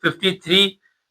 53,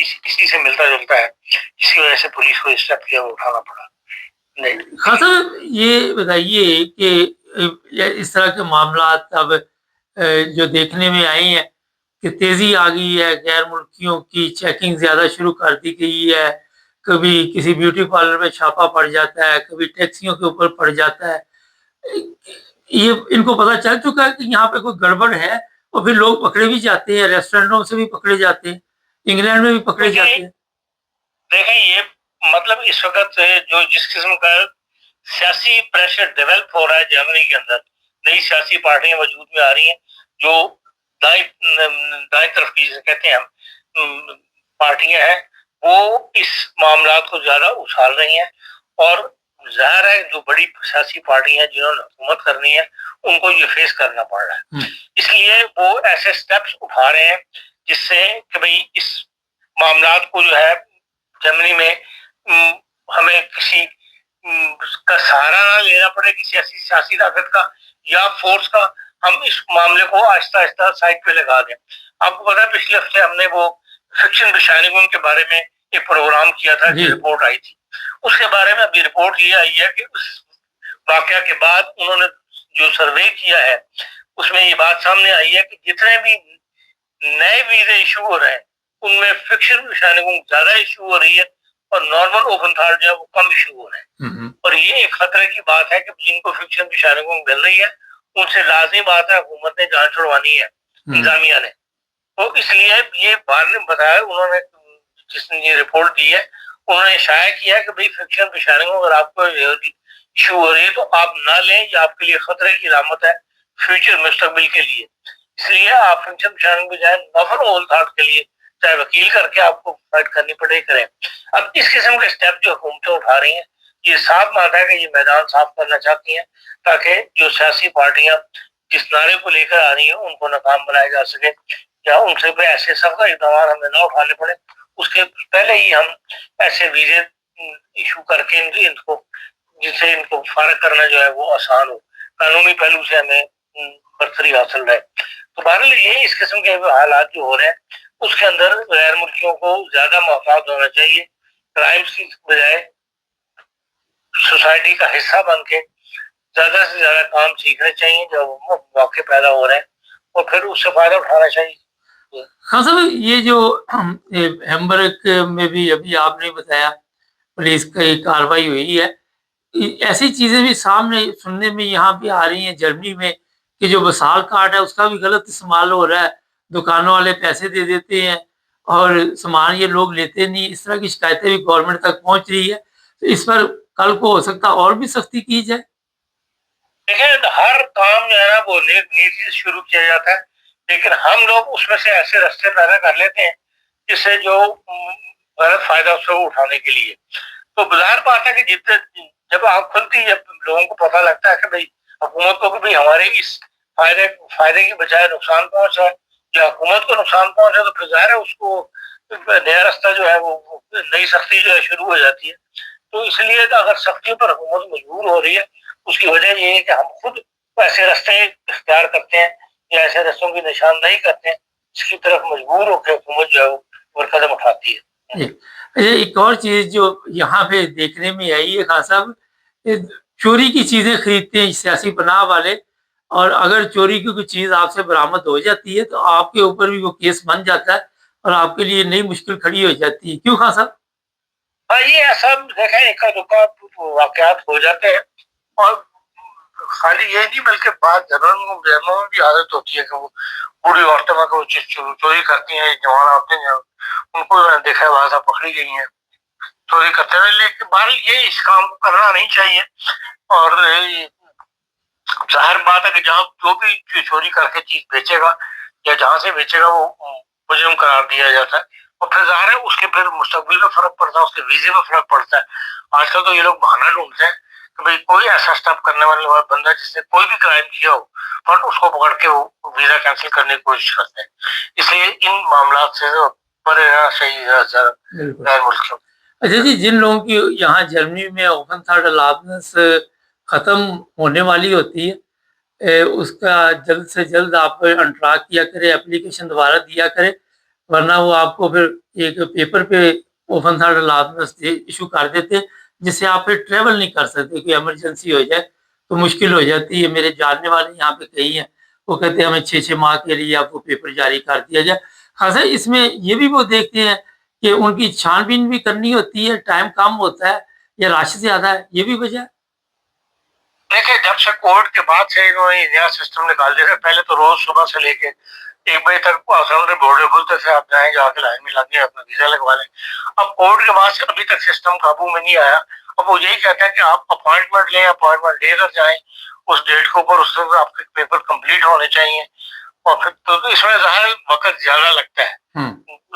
اسی سے ملتا جلتا ہے، اسی وجہ سے پولیس کو اسٹیپ کیا اٹھانا پڑا. نہیں خان صاحب یہ بتائیے کہ اس طرح کے معاملات اب جو دیکھنے میں آئی ہیں کہ تیزی آ گئی ہے، غیر ملکیوں کی چیکنگ زیادہ شروع کر دی گئی ہے، کبھی کسی بیوٹی پارلر میں چھاپا پڑ جاتا ہے، کبھی ٹیکسیوں کے اوپر پڑ جاتا ہے. یہ ان کو پتہ چل چکا ہے کہ یہاں پہ کوئی گڑبڑ ہے اور پھر لوگ پکڑے بھی جاتے ہیں، ریسٹورینٹوں سے بھی پکڑے جاتے ہیں، انگلینڈ میں بھی پکڑے جاتے ہیں. دیکھیں یہ مطلب اس وقت جو جس قسم کا سیاسی پریشر ڈیولپ ہو رہا ہے جرمنی کے اندر، نئی سیاسی پارٹیاں وجود میں آ رہی ہیں جو دائیں طرف کی جسے کہتے ہیں ہم پارٹیاں ہیں، وہ اس معاملات کو زیادہ اچھال رہی ہیں. اور ظاہر ہے جو بڑی سیاسی پارٹی ہیں جنہوں نے حکومت کرنی ہے ان کو یہ فیس کرنا پڑ رہا ہے. اس لیے وہ ایسے سٹیپس اٹھا رہے ہیں جس سے کہ بھئی اس معاملات کو جو ہے جرمنی میں ہمیں کسی کا سہارا نہ لینا پڑے، کسی ایسی سیاسی طاقت کا یا فورس کا، ہم اس معاملے کو آہستہ آہستہ سائڈ پہ لگا دیں. آپ کو پتا ہے پچھلے ہفتے ہم نے وہ فکشن بشانگون کے بارے میں ایک پروگرام کیا تھا، جو رپورٹ آئی تھی، اس کے بارے میں ابھی رپورٹ یہ آئی ہے کہ اس واقعہ کے بعد انہوں نے جو سروے کیا ہے اس میں یہ بات سامنے آئی ہے کہ جتنے بھی نئے ویزے ایشو ہو رہے ہیں ان میں فکشن بشانگون زیادہ ایشو ہو رہی ہے اور نارمل اوپن تھارڈ جو ہے وہ کم ایشو ہو رہے ہیں. اور یہ ایک خطرے کی بات ہے کہ جن کو فکشن بشانگون مل رہی ہے ان سے لازمی بات ہے حکومت نے جان چھڑوانی ہے، انتظامیہ نے. تو اس لیے یہ بار نے بتایا، انہوں نے جس نے یہ رپورٹ دی ہے انہوں نے شائع کیا ہے کہ بھئی فکشن بشانگون اگر آپ کو ایشو ہو رہی ہے تو آپ نہ لیں، یہ آپ کے لیے خطرے کی علامت ہے فیوچر مستقبل کے لیے. اس لیے آپ فکشن بشانگون بجائے نارمل اوپن تھارڈ کے لیے چاہے وکیل کر کے آپ کو فائٹ کرنی پڑے کریں. اب اس قسم کے سٹیپ جو حکومتیں اٹھا رہی ہیں یہ صاف مانا ہے کہ یہ میدان صاف کرنا چاہتی ہیں تاکہ جو سیاسی پارٹیاں جس نعرے کو لے کر آ رہی ہیں ان کو ناکام بنایا جا سکے یا ان سے کوئی ایسے سخت اقدامات ہمیں نہ اٹھانے پڑے. اس کے پہلے ہی ہم ایسے ویزے ایشو کر کے ان کو جس سے ان کو فارغ کرنا جو ہے وہ آسان ہو، قانونی پہلو سے ہمیں برتری حاصل رہے. تو بہرحال یہ اس قسم کے حالات جو ہو رہے ہیں اس کے اندر غیر ملکیوں کو زیادہ محتاط ہونا چاہیے، کرائمز کی بجائے سوسائٹی کا حصہ بن کے زیادہ سے زیادہ کام سیکھنے چاہیے جب موقع پیدا ہو رہے ہیں اور پھر اس سے فائدہ اٹھانا چاہیے. ہاں صاحب یہ جو ہیمبرگ میں بھی ابھی آپ نے بتایا پولیس کی کارروائی ہوئی ہے، ایسی چیزیں بھی سامنے سننے میں یہاں بھی آ رہی ہیں جرمنی میں کہ جو وصال کارڈ ہے اس کا بھی غلط استعمال ہو رہا ہے، دکانوں والے پیسے دے دیتے ہیں اور سامان یہ لوگ لیتے نہیں. اس طرح کی شکایتیں بھی گورنمنٹ تک پہنچ رہی ہے. تو اس پر کل کو ہو سکتا اور بھی سختی کی جائے. دیکھیں ہر کام جو ہے نا وہ نیکی سے شروع کیا جاتا ہے، لیکن ہم لوگ اس میں سے ایسے راستے پیدا کر لیتے ہیں جس سے جو غلط فائدہ اس کو اٹھانے کے لیے. تو بظاہر بات ہے کہ جب آنکھ کھلتی ہے لوگوں کو پتہ لگتا ہے کہ بھئی حکومت کو بھی ہمارے اس فائدے کی بجائے نقصان پہنچ رہا ہے یا حکومت کو نقصان پہنچ رہا ہے، تو پھر ظاہر ہے اس کو نیا راستہ جو ہے وہ نئی سختی جو ہے شروع ہو جاتی ہے. تو اس لیے اگر سختیوں پر حکومت مجبور ہو رہی ہے اس کی وجہ یہ ہے کہ ہم خود ایسے راستے اختیار کرتے ہیں یا ایسے راستوں کی نشاندہی کرتے ہیں اس کی طرف مجبور ہو کے حکومت جو ہے وہ قدم اٹھاتی ہے. ایک اور چیز جو یہاں پہ دیکھنے میں آئی ہے خان صاحب، چوری کی چیزیں خریدتے ہیں سیاسی پناہ والے، اور اگر چوری کی کوئی چیز آپ سے برآمد ہو جاتی ہے تو آپ کے اوپر بھی وہ کیس بن جاتا ہے اور آپ کے لیے نئی مشکل کھڑی ہو جاتی ہے. کیوں خان صاحب؟ ہاں یہ ایسا دیکھیں اکا دکا واقعات ہو جاتے ہیں، اور خالی یہ نہیں بلکہ بعض جنرلوں میں بھی عادت ہوتی ہے کہ وہ بوڑھی عورتیں میں کوئی چیز چوری کرتی ہیں، جوان عورتیں ان کو میں نے دیکھا ہے وہاں پکڑی گئی ہیں چوری کرتے ہوئے. لیکن بہرحال یہ اس کام کو کرنا نہیں چاہیے، اور ظاہر بات ہے کہ جہاں جو بھی چوری کر کے چیز بیچے گا یا جہاں سے بیچے گا وہ مجرم قرار دیا جاتا ہے، اور پھر ظاہر ہے اس کے پھر مستقبل میں فرق پڑتا ہے، اس کے ویزے میں فرق پڑتا ہے. آج کل تو یہ لوگ بہانہ ڈھونڈتے ہیں کہ بھئی کوئی ایسا سٹیپ کرنے والا بندہ جس نے کوئی بھی کرائم کیا ہو اور اس کو پکڑ کے وہ ویزا کینسل کرنے کی کوشش کرتے ہیں. اس لیے ان معاملات سے پرے رہنا چاہیے غیر ملکیوں. اچھا جی، جن لوگوں کی یہاں جرمنی میں اوپن تھارڈ الابنس ختم ہونے والی ہوتی ہے اس کا جلد سے جلد آپ انٹراک کیا کرے، اپلیکیشن دوبارہ دیا کرے ورنہ وہ آپ کو پھر ایک پیپر پہ اوپن تھرڈ لاسٹ ایشو کر دیتے، جس سے آپ پھر ٹریول نہیں کر سکتے، کوئی ایمرجنسی ہو جائے تو مشکل ہو جاتی ہے۔ میرے جاننے والے یہاں پہ کئی ہیں، وہ کہتے ہیں ہمیں 6 ماہ کے لیے آپ کو پیپر جاری کر دیا جائے۔ خاصا اس میں یہ بھی وہ دیکھتے ہیں کہ ان کی چھان بین بھی کرنی ہوتی ہے، ٹائم کم ہوتا ہے یا رش زیادہ ہے، یہ بھی وجہ ہے۔ دیکھیں جب سے کووڈ کے بعد سے انہوں نے نیا سسٹم نکال دیا تھا، پہلے تو روز صبح سے لے کے 1 بجے تک بورڈے کھلتے تھے، آپ جائیں جا کے لائن میں لگیں اپنا ویزا لگوا لیں۔ اب کووڈ کے بعد سے ابھی تک سسٹم قابو میں نہیں آیا۔ اب وہ یہی کہتے ہیں کہ آپ اپوائنٹمنٹ لیں، اپوائنٹمنٹ لے کر جائیں، اس ڈیٹ کے اوپر اس وقت آپ کے پیپر کمپلیٹ ہونے چاہیے، اور پھر تو اس میں ظاہر وقت زیادہ لگتا ہے،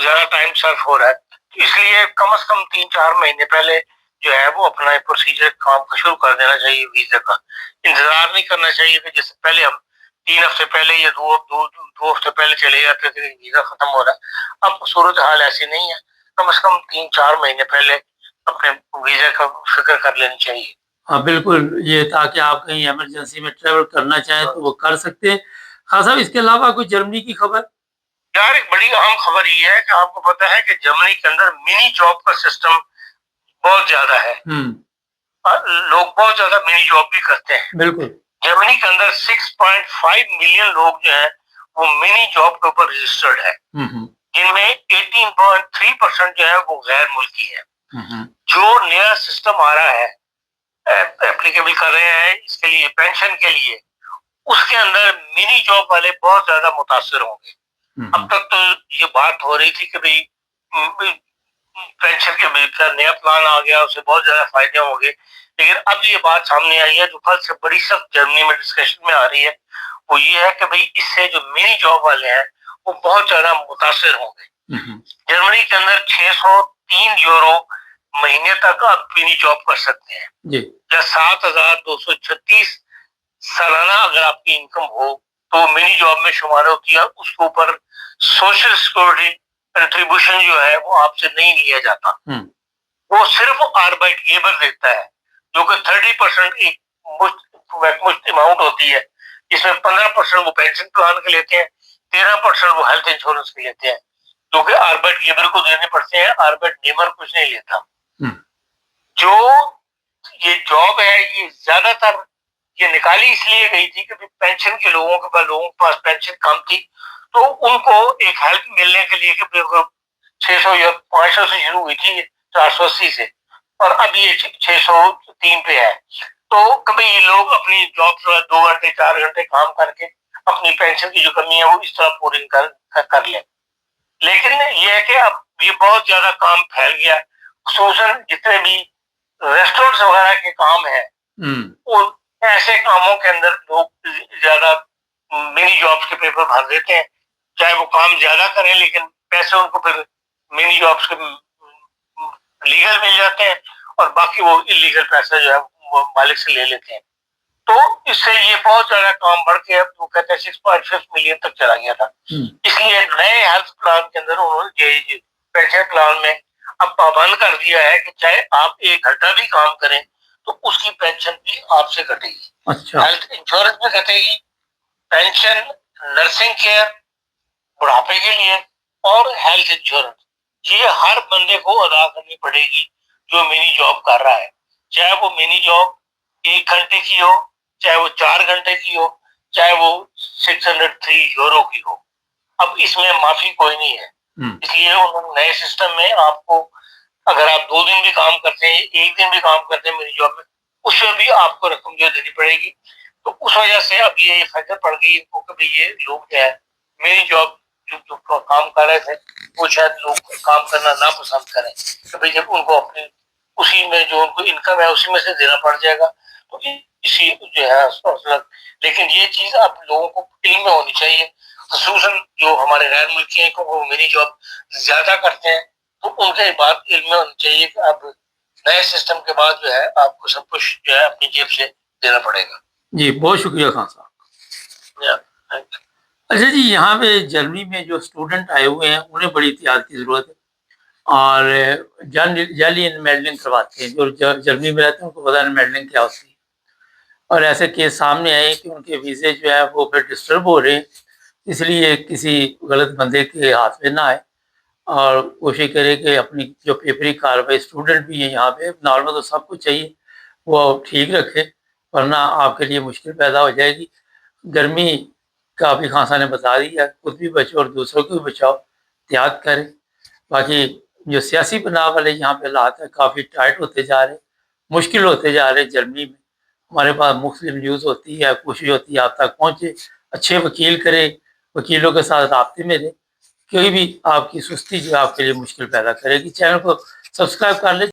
زیادہ ٹائم صرف ہو رہا ہے۔ اس لیے کم از کم 3-4 مہینے پہلے جو ہے وہ اپنا پروسیجر کام کا شروع کر دینا چاہیے، ویزا کا انتظار نہیں کرنا چاہیے کہ جیسے پہلے ہم 3 ہفتے پہلے یا دو ہفتے پہلے چلے جاتے تھے کہ ویزا ختم ہو رہا ہے۔ اب صورت حال ایسی نہیں ہے، کم از کم 3-4 مہینے پہلے اپنے ویزا کا فکر کر لینی چاہیے۔ ہاں بالکل، یہ تاکہ آپ کہیں ایمرجنسی میں ٹریول کرنا چاہیں تو وہ کر سکتے ہیں۔ خان صاحب اس کے علاوہ کوئی جرمنی کی خبر؟ یار ایک بڑی اہم خبر یہ ہے کہ آپ کو پتا ہے کہ جرمنی کے اندر منی جاب کا سسٹم بہت زیادہ ہے، لوگ بہت زیادہ منی جاب بھی کرتے ہیں۔ بالکل، جرمنی کے اندر 6.5 ملین لوگ جو ہیں وہ منی جاب کے اوپر رجسٹرڈ ہے، جن میں 18.3% جو ہے وہ غیر ملکی ہے۔ جو نیا سسٹم آ رہا ہے، اپلیکیبل کر رہے ہیں اس کے لیے پینشن کے لیے، اس کے اندر منی جاب والے بہت زیادہ متاثر ہوں گے۔ اب تک تو یہ بات ہو رہی تھی کہ بھئی پینشن کے نیا پلان آ گیا، اس سے بہت زیادہ فائدے ہوں گے، لیکن اب یہ بات سامنے آئی ہے جو کل سے بڑی سخت جرمنی میں ڈسکشن میں آ رہی ہے، وہ یہ ہے کہ بھئی اس سے جو منی جاب والے ہیں وہ بہت زیادہ متاثر ہوں گے۔ جرمنی کے اندر 603 یورو مہینے تک آپ منی جاب کر سکتے ہیں، یا 7,236 سالانہ اگر آپ کی انکم ہو تو منی جاب میں شمار ہوتی ہے۔ اس کے اوپر سوشل سیکورٹی کنٹریبیوشن جو ہے وہ آپ سے نہیں لیا جاتا، وہ صرف آربائٹ گیبر دیتا ہے، جو کہ 30% ایک مشت اماؤنٹ ہوتی ہے، جس میں 15% وہ پینشن پلان کے لیتے ہیں، 13% وہ ہیلتھ انشورنس کے لیتے ہیں، جو کہ آربائٹ گیبر کو دینے پڑتے ہیں، آربائٹ نیمر کچھ نہیں لیتا۔ جو یہ جاب ہے یہ زیادہ تر یہ نکالی اس لیے گئی تھی کہ پینشن کے لوگوں کے پاس پینشن کم تھی، تو ان کو ایک ہیلپ ملنے کے لیے کہ 600 یا 500 سے شروع ہوئی تھی، 480 سے، اور اب یہ 603 پہ ہے۔ تو کبھی یہ لوگ اپنی جاب 2 گھنٹے 4 گھنٹے کام کر کے اپنی پینشن کی جو کمی ہے وہ اس طرح پوری کر لیں۔ لیکن یہ ہے کہ اب یہ بہت زیادہ کام پھیل گیا، خصوصاً جتنے بھی ریسٹورینٹس وغیرہ کے کام ہیں، ان ایسے کاموں کے اندر لوگ زیادہ منی جابس کے پیپر بھر دیتے ہیں، چاہے وہ کام زیادہ کریں لیکن پیسے ان کو پھر منی جابس کے لیگل مل جاتے ہیں، اور باقی وہ انلیگل پیسہ جو ہے وہ مالک سے لے لیتے ہیں۔ تو اس سے یہ بہت زیادہ کام بڑھ کے وہ کہتے ہیں 6.5 ملین تک چلا گیا تھا۔ اس لیے نئے ہیلتھ پلان کے اندر انہوں نے پینشن پلان میں اب پابند کر دیا ہے کہ چاہے آپ 1 گھنٹہ بھی کام کریں تو اس کی پینشن بھی آپ سے کٹے گی، ہیلتھ انشورنس میں کٹے گی، پینشن، نرسنگ کیئر بڑھاپے کے لیے، اور ہیلتھ انشورنس یہ ہر بندے کو ادا کرنی پڑے گی جو منی جاب کر رہا ہے، چاہے وہ منی جاب 1 گھنٹے کی ہو، چاہے وہ 4 گھنٹے کی ہو، چاہے وہ 603 یورو کی ہو۔ اب اس میں معافی کوئی نہیں ہے، اس لیے انہوں نے نئے سسٹم میں آپ کو اگر آپ 2 دن بھی کام کرتے ہیں، 1 دن بھی کام کرتے ہیں منی جاب میں، اس میں بھی آپ کو رقم جو دینی پڑے گی۔ تو اس وجہ سے اب یہ فائدہ پڑ گئی ان کو کہ یہ لوگ جو ہے منی جاب جو کام کر رہے تھے وہ شاید لوگ کام کرنا ناپسند کریں، کہ جب ان کو اپنی اسی میں جو ان کو انکم ہے اسی میں سے دینا پڑ جائے گا تو اسی جو ہے۔ لیکن یہ چیز اب لوگوں کو علم میں ہونی چاہیے، خصوصاً جو ہمارے غیر ملکی ہیں وہ منی جاب زیادہ کرتے ہیں، تو ان کے بات علم میں ہونی چاہیے کہ اب نئے سسٹم کے بعد جو ہے آپ کو سب کچھ جو ہے اپنی جیب سے دینا پڑے گا۔ جی بہت شکریہ خان صاحب۔ اچھا جی، یہاں پہ جرمنی میں جو اسٹوڈنٹ آئے ہوئے ہیں انہیں بڑی احتیاط کی ضرورت ہے، اور جعلی انمیڈلنگ کرواتے ہیں۔ جو جرمنی میں رہتے ہیں ان کو پتہ انمیڈلنگ کیا ہوتی ہے، اور ایسے کیس سامنے آئے کہ ان کے ویزے جو ہے وہ پھر ڈسٹرب ہو رہے ہیں، اس لیے کسی غلط بندے کے ہاتھ میں نہ آئے اور کوشش کرے کہ اپنی جو پیپری کاروائی اسٹوڈنٹ بھی ہیں یہاں پہ نارمل تو سب کچھ چاہیے وہ ٹھیک رکھے، ورنہ آپ کے لیے مشکل پیدا ہو جائے گی۔ گرمی کا بھی خان صاحب نے بتا دیا، خود بھی بچو اور دوسروں کو بھی بچاؤ، احتیاط کریں۔ باقی جو سیاسی بناؤ والے یہاں پہ حالات ہیں کافی ٹائٹ ہوتے جا رہے، مشکل ہوتے جا رہے۔ جرمنی میں ہمارے پاس مختلف نیوز ہوتی ہے، کوشش ہوتی ہے آپ تک پہنچے، اچھے وکیل کرے، وکیلوں کے ساتھ رابطے میں رہے۔ کوئی بھی آپ کی سستی جو آپ کے لیے مشکل پیدا کرے گی۔ چینل کو سبسکرائب کر لیں۔